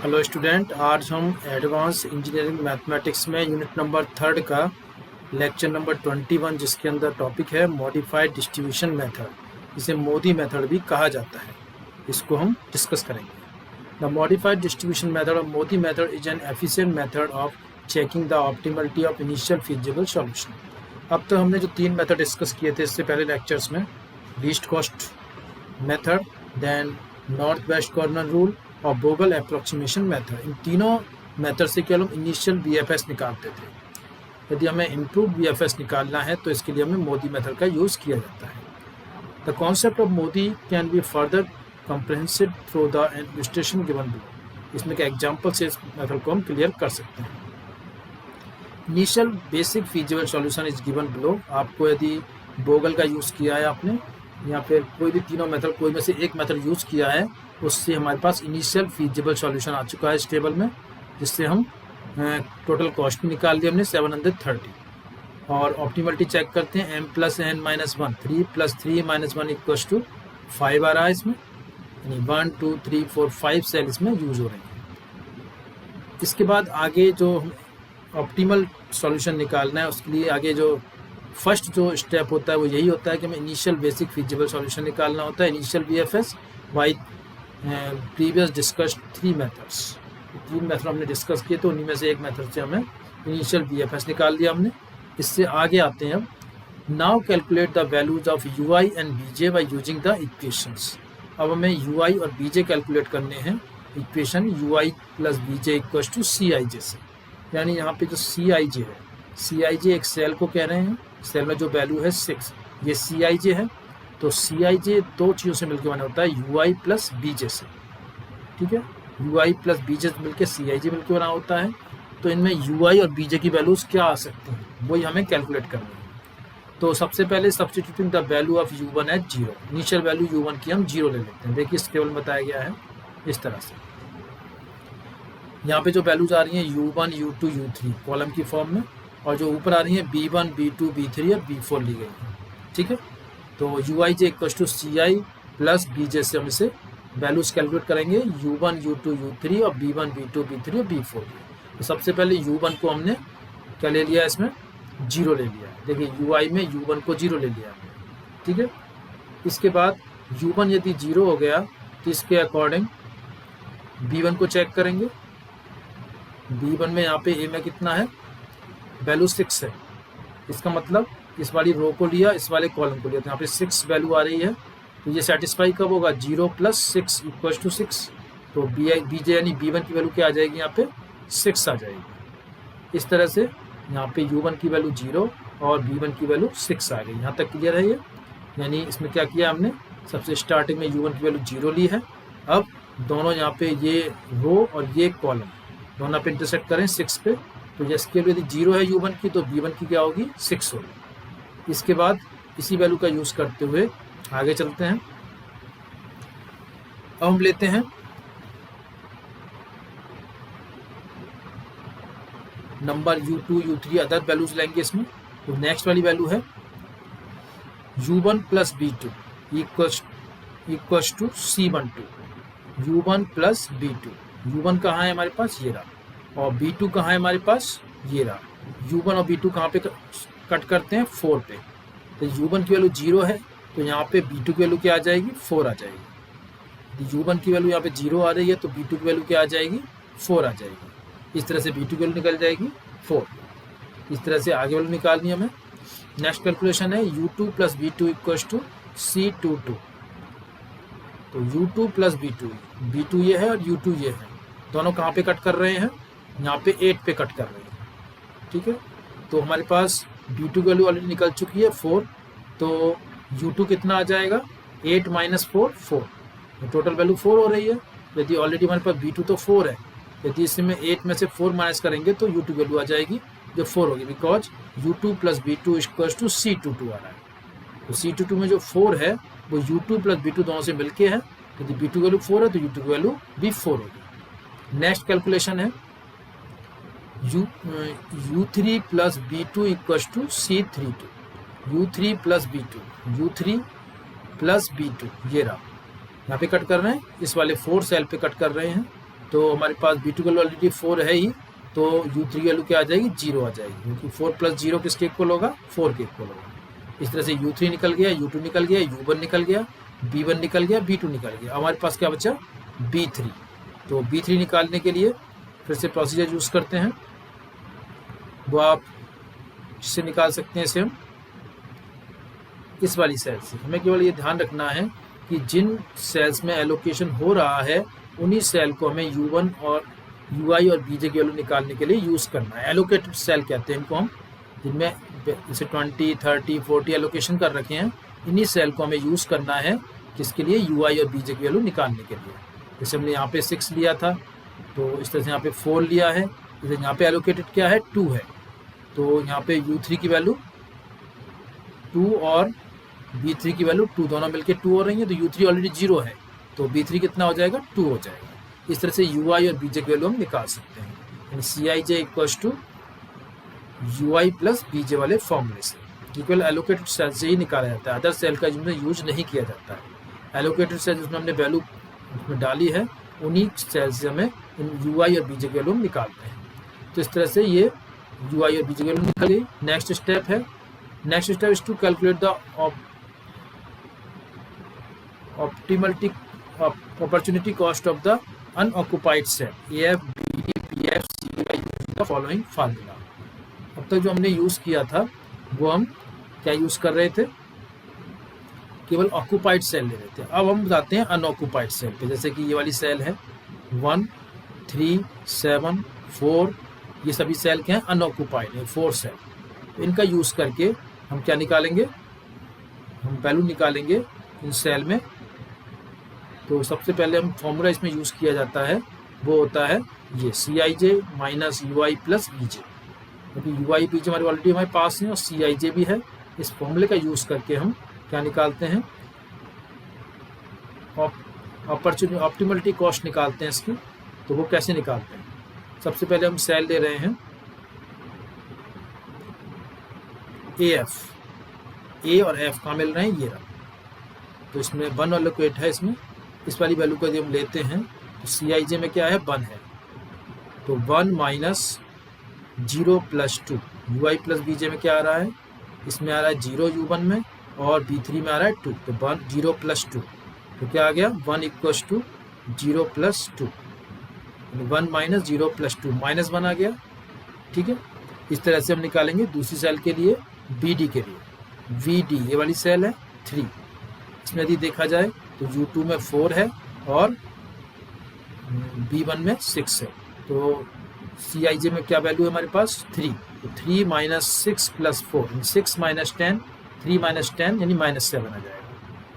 Hello student, आज हम advance engineering mathematics में यूनिट नंबर 3 का लेक्चर नंबर 21 जिसके अंदर टॉपिक है मॉडिफाइड डिस्ट्रीब्यूशन मेथड, इसे मोदी मेथड भी कहा जाता है। इसको हम डिस्कस करेंगे। द मॉडिफाइड डिस्ट्रीब्यूशन मेथड और Modi method is an efficient method of checking the optimality of initial feasible solution. अब तो हमने जो 3 मेथड डिस्कस किए थे इससे पहले लेक्चर्स में, least cost method, then north west corner rule और बोगल अप्रोक्सीमेशन मेथड। इन तीनों मेथड से केवल हम इनिशियल बीएफएस निकालते थे। यदि हमें इम्प्रूव बीएफएस निकालना है तो इसके लिए हमें मोदी मेथड का यूज़ किया जाता है। The concept of Modi can be further comprehensive through the illustration given below. इसमें के एग्जाम्पल से इस मेथड को हम क्लियर कर सकते हैं। Initial basic feasible solution is given below. आपको यदि बोगल का यूज़ किया है आपने या फिर कोई भी तीनों मेथड कोई में से एक मेथड यूज़ किया है, उससे हमारे पास इनिशियल फीजिबल सॉल्यूशन आ चुका है इस टेबल में, जिससे हम टोटल कॉस्ट भी निकाल दी हमने 730। और ऑप्टिमलिटी चेक करते हैं, m + n - 1, 3 + 3 - 1 = 5 आ रहा है इसमें, यानी 1 2 3 4 5 सेल इसमें यूज हो रहे हैं। इसके बाद आगे जो ऑप्टिमल सॉल्यूशन निकालना है उसके लिए आगे जो फर्स्ट जो स्टेप होता है वो यही होता है कि हमें इनिशियल बेसिक फीजिबल सॉल्यूशन निकालना होता है, initial BFS bye previous discussed 3 methods. 3 method हमने डिस्कस किए तो उन्हीं में से एक मेथड से हमें इनिशियल बीएफएस निकाल दिया हमने। इससे आगे आते हैं अब, now calculate the values of u i and b j by using the equations. अब हमें यूआई और बीजे कैलकुलेट करने हैं इक्वेशन ui + bj = cij से। यानी यहाँ पे जो cij है, cij एक सेल को कह रहे हैं, सेल में जो वैल्यू है 6, ये cij है। तो cij दो चीज़ों से मिलकर बना होता है, ui + bj से। ठीक है, ui + bj मिलकर cij मिलकर बना होता है। तो इनमें ui और bj की वैल्यूज़ क्या आ सकती हैं वही हमें कैलकुलेट करनी है। तो सबसे पहले substituting the value of u1 at 0, initial value u1 की हम 0 ले लेते हैं। देखिए इस टेबल में बताया गया है इस तरह से। यहाँ पे जो वैल्यूज आ रही हैं u1 u2 u3 कॉलम की फॉर्म में, और जो ऊपर आ रही है b1 b2 b3 और b4 ली गई है। ठीक है, तो uij = ci + bj से हम इसे वैल्यूज कैलकुलेट करेंगे, u1 u2 u3 और b1 b2 b3 और b4। तो सबसे पहले u1 को हमने क्या ले लिया, इसमें 0 ले लिया। देखिए ui में u1 को 0 ले लिया हमने। ठीक है, इसके बाद u1 यदि 0 हो गया तो इसके अकॉर्डिंग b1 को चेक करेंगे। b1 में यहाँ पे a में कितना है, वैल्यू 6 है। इसका मतलब इस वाली रो को लिया, इस वाले कॉलम को लिया, तो यहाँ पे 6 वैल्यू आ रही है। तो ये सेटिस्फाई कब होगा, 0 + 6 = 6। तो bj यानी b1 की वैल्यू क्या आ जाएगी, यहाँ पे 6 आ जाएगी। इस तरह से यहाँ पे u1 की वैल्यू 0 और b1 की वैल्यू 6 आ गई। यहाँ तक क्लियर है ये। यानी इसमें क्या किया हमने, सबसे स्टार्टिंग में u1 की वैल्यू 0 ली है। अब दोनों यहाँ पे ये रो और ये कॉलम दोनों पे इंटरसेक्ट करें 6 पे, तो इसके लिए यदि 0 है u1 की तो b1 की क्या होगी, 6 होगी। इसके बाद इसी वैल्यू का यूज़ करते हुए आगे चलते हैं। अब हम लेते हैं number u2 u3 other values लेंगे इसमें। तो नेक्स्ट वाली वैल्यू है u1 + b2 = c12, u1 + b2। u1 कहाँ है हमारे पास, ये रहा, और b2 कहाँ है हमारे पास, ये रहा। u1 और b2 कहाँ पे कट करते हैं, 4 पे। तो u1 की वैल्यू 0 है तो यहाँ पे b2 की वैल्यू क्या आ जाएगी, 4 आ जाएगी। u1 की वैल्यू यहाँ पे 0 आ रही है तो b2 की वैल्यू क्या आ जाएगी, 4 आ जाएगी। इस तरह से b2 की वैल्यू निकल जाएगी 4। इस तरह से आगे वैल्यू निकालनी है हमें। नेक्स्ट कैलकुलेशन है u2 + b2 = c22। तो u2 + b2, b2 ये है और u2 ये है, दोनों कहाँ पे कट कर रहे हैं, यहाँ पे 8 पे कट कर रहे हैं। ठीक है, तो हमारे पास b2 की वैल्यू ऑलरेडी निकल चुकी है 4, तो u2 कितना आ जाएगा, 8 - 4 4, तो टोटल वैल्यू 4 हो रही है। यदि ऑलरेडी हमारे पास b2 तो 4 है, यदि इसमें 8 में से 4 माइनस करेंगे तो u2 वैल्यू आ जाएगी जो 4 होगी, बिकॉज u2 + b2 = c22 आ रहा है। तो c22 में जो 4 है वो u2 + b2 दोनों से मिलके है। यदि b2 की वैल्यू 4 है तो u2 की वैल्यू भी 4 होगी। नेक्स्ट कैलकुलेशन है u3 + b2 = c32, u3 + b2, u3 + b2 ये रहा। यहाँ पे कट कर रहे हैं, इस वाले 4 सेल पे कट कर रहे हैं। तो हमारे पास B2 की वैल्यू ऑलरेडी 4 है ही, तो U3 की वैल्यू क्या आ जाएगी, 0 आ जाएगी, क्योंकि 4 + 0 किसके इक्वल होगा, 4 के इक्वल होगा। इस तरह से U3 निकल गया, U2 निकल गया, U1 निकल गया, B1 निकल गया, B2 निकल गया। हमारे पास क्या बचा, B3। तो B3 निकालने के लिए फिर से प्रोसीजर यूज़ करते हैं, वो आप इससे निकाल सकते हैं, इसे हम इस वाली सेल से। हमें केवल ये ध्यान रखना है कि जिन सेल्स में एलोकेशन हो रहा है उन्हीं सेल को हमें U1 और UI और BJ की वैल्यू निकालने के लिए यूज़ करना है। एलोकेटेड सेल कहते हैं इनको हम, जिनमें जैसे 20, 30, 40 एलोकेशन कर रखे हैं, इन्हीं सेल को हमें यूज़ करना है किसके लिए, UI और BJ की वैल्यू निकालने के लिए। जैसे हमने यहाँ पे 6 लिया था, तो इस तरह से यहाँ पे 4 लिया है, जैसे यहाँ पे एलोकेटेड क्या है, 2 है, तो यहाँ पे U3 की वैल्यू 2 और B3 की वैल्यू 2, दोनों मिलके 2 हो रही है, तो U3 ऑलरेडी 0 है, तो B3 कितना हो जाएगा, 2 हो जाएगा। इस तरह से UI और BJ की वैल्यू हम निकाल सकते हैं, यानी CIJ = UI + BJ वाले फॉर्मूले से। केवल एलोकेटेड सेल से ही निकाला जाता है, अदर सेल का जिसमें यूज नहीं किया जाता है। एलोकेटेड सेल जिसमें हमने वैल्यू उसमें डाली है, उन्हीं सेल से हमें इन UI और BJ की वैल्यू हम निकालते हैं। तो इस तरह से ये UI और BJ की वैल्यू निकल गई। नेक्स्ट स्टेप है, next step is to calculate the opportunity cost of the unoccupied cell, AF, BD, PF, CI using the following formula। अब तक जो हमने यूज़ किया था वो हम क्या यूज़ कर रहे थे, केवल ऑक्यूपाइड सेल ले रहे थे। अब हम जाते हैं अनऑक्यूपाइड सेल पे, जैसे कि ये वाली सेल है 1, 3, 7, 4, ये सभी सेल क्या हैं, अनऑक्यूपाइड है, 4 सेल। तो इनका यूज़ करके हम क्या निकालेंगे, हम वैल्यू निकालेंगे इन सेल में। तो सबसे पहले हम फॉर्मूला इसमें यूज़ किया जाता है, वो होता है ये CIJ - UI + BJ, क्योंकि UI BJ हमारे ऑलरेडी हमारे पास हैं और CIJ भी है। इस फॉर्मूले का यूज़ करके हम क्या निकालते हैं, ऑप्टिमलिटी कॉस्ट निकालते हैं इसकी। तो वो कैसे निकालते हैं, सबसे पहले हम सेल ले रहे हैं AF, A और F कहाँ मिल रहे हैं, ये रहा। तो इसमें 1 एलोकेट है, इसमें इस वाली वैल्यू को यदि हम लेते हैं तो CIJ में क्या है, 1 है, तो 1 - 0 + 2, UI + BJ में क्या आ रहा है, इसमें आ रहा है 0 U1 में और B3 में आ रहा है 2, तो 1 0 + 2, तो क्या आ गया 1 = 0 + 2, 1 - 0 + 2 -1 आ गया। ठीक है, इस तरह से हम निकालेंगे दूसरी सेल के लिए, BD के लिए। VD ये वाली सेल है 3, इसमें यदि देखा जाए तो U2 में 4 है और B1 में 6 है, तो CIJ में क्या वैल्यू है हमारे पास, 3, तो 3 - 6 + 4, 6 - 10, 3 - 10 यानी -7 आ जाएगा,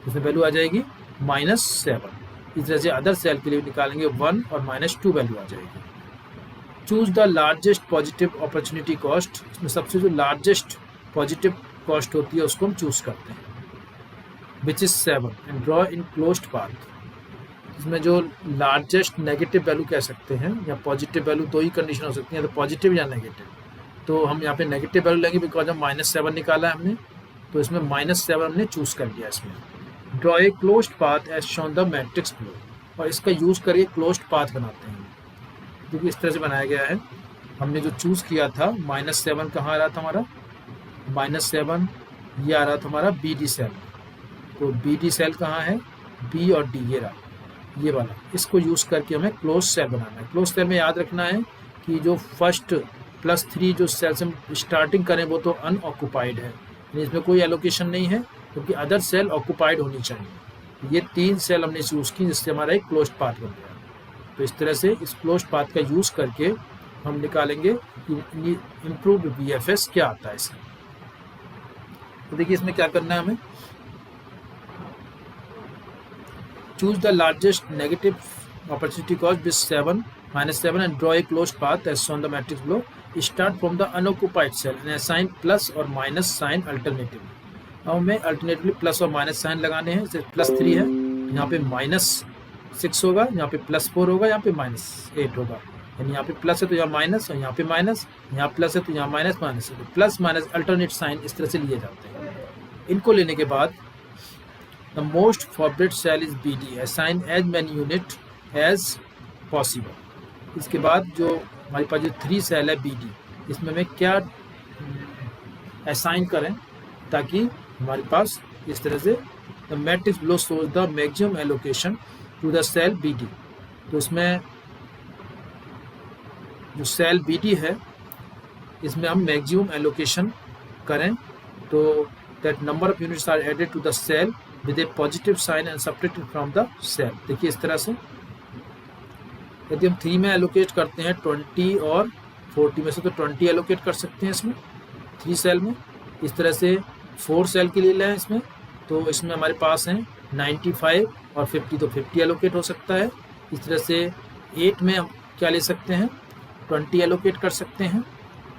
इसमें वैल्यू आ जाएगी -7। इस तरह से अदर सेल के लिए निकालेंगे 1 और -2 वैल्यू आ जाएगी। Choose the largest positive opportunity cost, इसमें सबसे जो लार्जेस्ट पॉजिटिव कॉस्ट होती है उसको हम चूज करते हैं, which is 7, and draw in closed path. इसमें जो लार्जेस्ट नेगेटिव वैल्यू कह सकते हैं या पॉजिटिव वैल्यू, दो ही कंडीशन हो सकती है, तो पॉजिटिव या नेगेटिव। तो हम यहाँ पे नेगेटिव वैल्यू लेंगे बिकॉज हम -7 निकाला है हमने, तो इसमें -7 हमने चूज कर लिया। इसमें draw a closed path as shown the matrix below, और इसका यूज करके क्लोज्ड पाथ बनाते हैं, क्योंकि इस तरह से बनाया गया है। हमने जो चूज किया था -7 कहाँ आ रहा था हमारा, -7 ये आ रहा था हमारा BD सेल, तो BD सेल कहाँ है, B और D ये रहा, ये वाला। इसको यूज़ करके हमें क्लोज सेल बनाना है। क्लोज सेल में याद रखना है कि जो फर्स्ट +3 जो सेल से हम स्टार्टिंग करें वो तो अनऑक्यूपाइड है, यानी इसमें कोई एलोकेशन नहीं है, क्योंकि अदर सेल ऑक्यूपाइड होनी चाहिए। ये 3 सेल हमने यूज़ की जिससे हमारा एक क्लोज पाथ बन गया। तो इस तरह से इस क्लोज पाथ का यूज़ करके हम निकालेंगे कि इम्प्रूव्ड BFS क्या आता है इसका। तो देखिए इसमें क्या करना है हमें, choose the largest negative opportunity cost with 7 -7 and draw a closed path as shown the matrix below. Start from the unoccupied cell and assign plus or minus sign alternatively. अब हमें अल्टरनेटिवली प्लस और minus sign लगाने हैं। जैसे +3 है, यहाँ पे -6 होगा, यहाँ पे +4 होगा, यहाँ पे -8 होगा, यानी यहाँ पे प्लस है तो यहाँ माइनस, और यहाँ पे माइनस, यहाँ प्लस है तो यहाँ माइनस है, तो प्लस माइनस अल्टरनेट साइन इस तरह से लिए जाते हैं। इनको लेने के बाद the most favorite cell is BD, assign as many unit as possible। इसके बाद जो हमारे पास जो 3 सेल है BD, इसमें हमें क्या असाइन करें ताकि हमारे पास इस तरह से the matrix below shows the maximum allocation to the cell BD। तो उसमें जो सेल BD है इसमें हम मैक्सिमम एलोकेशन करें, तो that number of units are added to the cell with a positive sign and subtracted from the cell. देखिए इस तरह से यदि हम 3 में एलोकेट करते हैं 20 और 40 में से, तो 20 एलोकेट कर सकते हैं इसमें 3 सेल में। इस तरह से 4 सेल के लिए लें इसमें, तो इसमें हमारे पास हैं 95 और 50, तो 50 एलोकेट हो सकता है। इस तरह से 8 में हम क्या ले सकते हैं, 20 एलोकेट कर सकते हैं,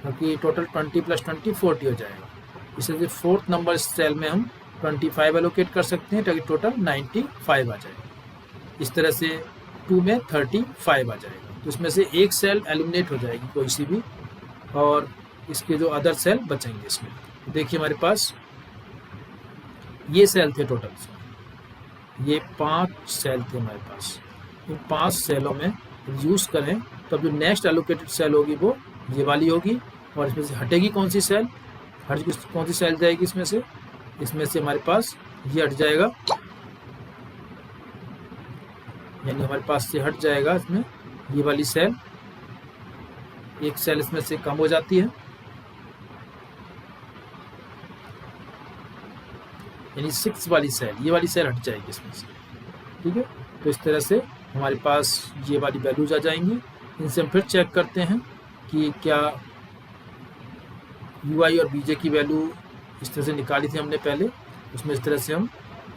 क्योंकि टोटल 20 + 20 40 हो जाएगा। इस तरह से 4th नंबर सेल में हम 25 एलोकेट कर सकते हैं ताकि टोटल 95 आ जाएगा। इस तरह से 2 में 35 आ जाएगा, तो इसमें से एक सेल एलिमिनेट हो जाएगी कोई सी भी, और इसके जो अदर सेल बचेंगे इसमें। देखिए हमारे पास ये सेल थे टोटल, ये 5 सेल थे हमारे पास। इन 5 सेलों में यूज़ करें तो अब जो नेक्स्ट एलोकेटेड सेल होगी वो ये वाली होगी, और इसमें से हटेगी कौन सी सेल, कौन सी सेल जाएगी इसमें से हमारे पास ये हट जाएगा, यानी हमारे पास से हट जाएगा इसमें ये वाली सेल, एक सेल इसमें से कम हो जाती है, यानी 6 वाली सेल, ये वाली सेल हट जाएगी इसमें से। ठीक है, तो इस तरह से हमारे पास ये वाली वैल्यूज आ जाएंगी। इनसे हम फिर चेक करते हैं कि क्या UI और BJ की वैल्यू इस तरह से निकाली थी हमने पहले, उसमें इस तरह से हम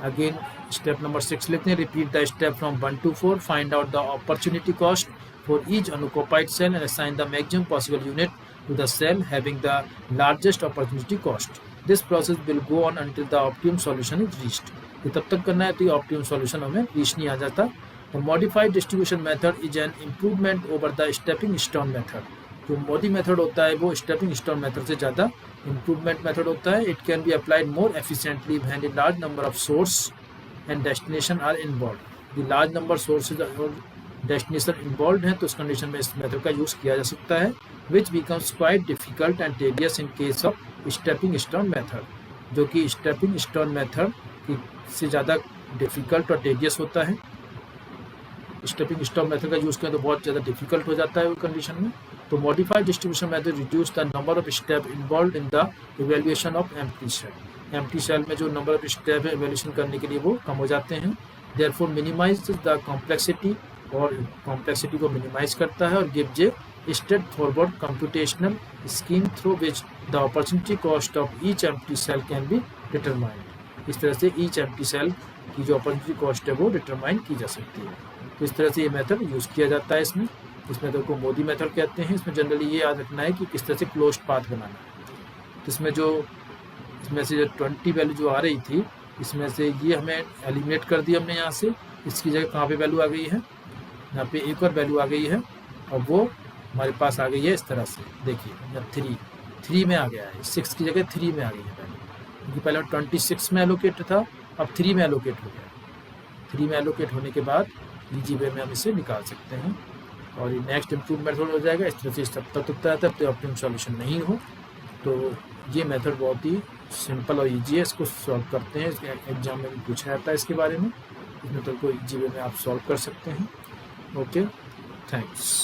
अगेन स्टेप नंबर 6 लेते हैं। Repeat the step from 1 to 4, find out the opportunity cost for each unoccupied cell and assign the maximum possible unit to the cell having the largest opportunity cost. This process will go on until the optimum solution is reached. ये तब तक करना है तो ये optimum solution हमें reach नहीं आ जाता। The modified distribution method is an improvement over the stepping stone method. जो मोडी मेथड होता है वो स्टेपिंग स्टोन मेथड से ज़्यादा इम्प्रूवमेंट मेथड होता है। It can be applied more efficiently when a large number of source and destination are involve. ये large number sources और डेस्टिनेशन इन्वॉल्व हैं तो उस कंडीशन में इस मेथड का यूज़ किया जा सकता है, which becomes quite difficult and tedious in case of stepping stone method, जो कि स्टेपिंग स्टोन मेथड से ज़्यादा डिफिकल्ट और टेडियस होता है। स्टेपिंग स्टोन मेथड का यूज़ करें तो बहुत ज़्यादा डिफिकल्ट हो जाता है उस कंडीशन में। तो modified distribution method reduce the number of step involve in the evaluation of empty cell. Empty cell में जो नंबर ऑफ स्टेप है इवेल्युएशन करने के लिए वो कम हो जाते हैं। देयरफॉर मिनिमाइज द कॉम्प्लेक्सिटी, और कॉम्प्लेक्सिटी को मिनिमाइज करता है, और gives a straight forward computational scheme through which the opportunity cost of each empty cell can be determined. इस तरह से ईच एम्प्टी सेल की जो अपॉर्चुनिटी कॉस्ट है वो डिटरमाइन की जा सकती है। तो इस तरह से ये मेथड यूज़ किया जाता है इसमें। इस मेथड को मोदी मेथड कहते हैं। इसमें जनरली ये याद रखना है कि किस तरह से क्लोज्ड पाथ बनाना है। तो इसमें से जो 20 वैल्यू जो आ रही थी, इसमें से ये हमें एलिमिनेट कर दी हमने यहाँ से। इसकी जगह कहाँ पे वैल्यू आ गई है, यहाँ पे एक और वैल्यू आ गई है, और वो हमारे पास आ गई है इस तरह से। देखिए जब 3 में आ गया है, 6 की जगह 3 में आ गई है वैल्यू, क्योंकि पहले 26 में एलोकेट था, अब 3 में एलोकेट हो गया। 3 में एलोकेट होने के बाद ईजी वे में हम इसे निकाल सकते हैं, और ये नेक्स्ट इम्प्रूव मेथड हो जाएगा। इस तरह से तब तक आता है तो ऑप्टिमम सॉल्यूशन नहीं हो। तो ये मेथड बहुत ही सिंपल और ईजी है, इसको सॉल्व करते हैं। इसके एग्जाम में भी पूछा जाता है इसके बारे में। इस मेथड को ईजी वे में आप सॉल्व कर सकते हैं। Okay, thanks.